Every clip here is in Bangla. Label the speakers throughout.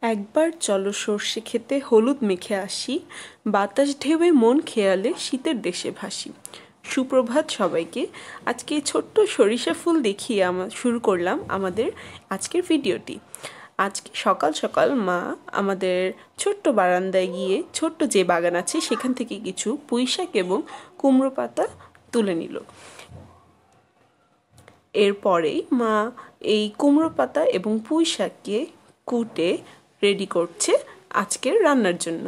Speaker 1: একবার চলো সর্ষে খেতে হলুদ মেখে আসি, বাতাস ঢেউয়ে মন খেয়ালে শীতের দেশে ভাসি। সুপ্রভাত সবাইকে। আজকে ছোট্ট সরিষা ফুল দেখিয়ে শুরু করলাম আমাদের আজকের ভিডিওটি। আজকে সকাল সকাল মা আমাদের ছোট্ট বারান্দায় গিয়ে ছোট্ট যে বাগান আছে সেখান থেকে কিছু পুঁইশাক এবং কুমড়ো পাতা তুলে নিল। এরপরেই মা এই কুমড়ো পাতা এবং পুঁই শাককে কুটে রেডি করছে আজকের রান্নার জন্য।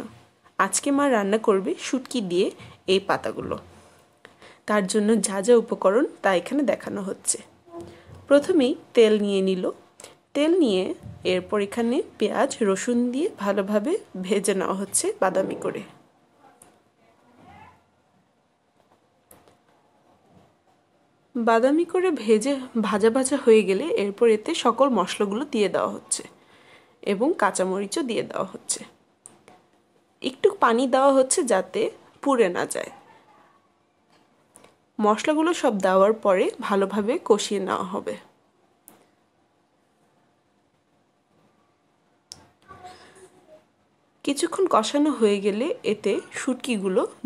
Speaker 1: আজকে মা রান্না করবে শুটকি দিয়ে এই পাতাগুলো। তার জন্য যা যা উপকরণ তা এখানে দেখানো হচ্ছে। প্রথমেই তেল নিয়ে নিল। তেল নিয়ে এরপর এখানে পেঁয়াজ রসুন দিয়ে ভালোভাবে ভেজে নেওয়া হচ্ছে বাদামি করে। বাদামি করে ভাজা ভাজা হয়ে গেলে এরপর এতে সকল মশলাগুলো দিয়ে দেওয়া হচ্ছে এবং কাঁচামরিচও দিয়ে দেওয়া হচ্ছে। একটু পানি দেওয়া হচ্ছে যাতে পুড়ে না যায়। মশলাগুলো সব দেওয়ার পরে ভালোভাবে কষিয়ে নেওয়া হবে। কিছুক্ষণ কষানো হয়ে গেলে এতে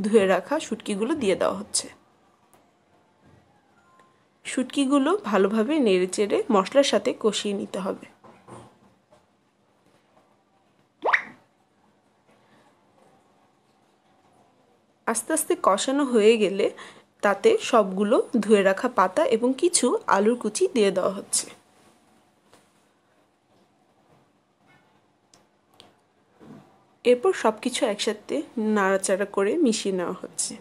Speaker 1: ধুয়ে রাখা শুটকিগুলো দিয়ে দেওয়া হচ্ছে। শুটকিগুলো ভালোভাবে নেড়েচেড়ে মশলার সাথে কষিয়ে নিতে হবে। আস্তে আস্তে কষানো হয়ে গেলে তাতে সবগুলো ধুয়ে রাখা পাতা এবং কিছু আলুর কুচি দিয়ে দেওয়া হচ্ছে। এরপর সব কিছু একসাথে নাড়াচাড়া করে মিশিয়ে নেওয়া হচ্ছে।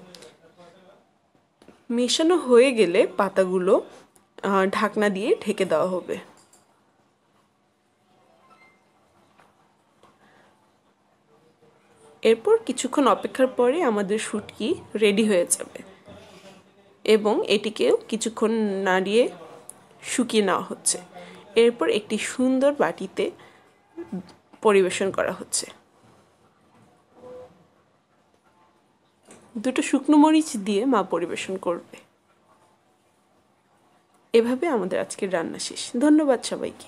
Speaker 1: মেশানো হয়ে গেলে পাতাগুলো ঢাকনা দিয়ে ঢেকে দেওয়া হবে। এরপর কিছুক্ষণ অপেক্ষার পরে আমাদের শুটকি রেডি হয়ে যাবে এবং এটিকেও কিছুক্ষণ নাড়িয়ে শুকিয়ে নেওয়া হচ্ছে। এরপর একটি সুন্দর বাটিতে পরিবেশন করা হচ্ছে। দুটো শুকনো মরিচ দিয়ে মা পরিবেশন করবে। এভাবে আমাদের আজকের রান্না শেষ। ধন্যবাদ সবাইকে।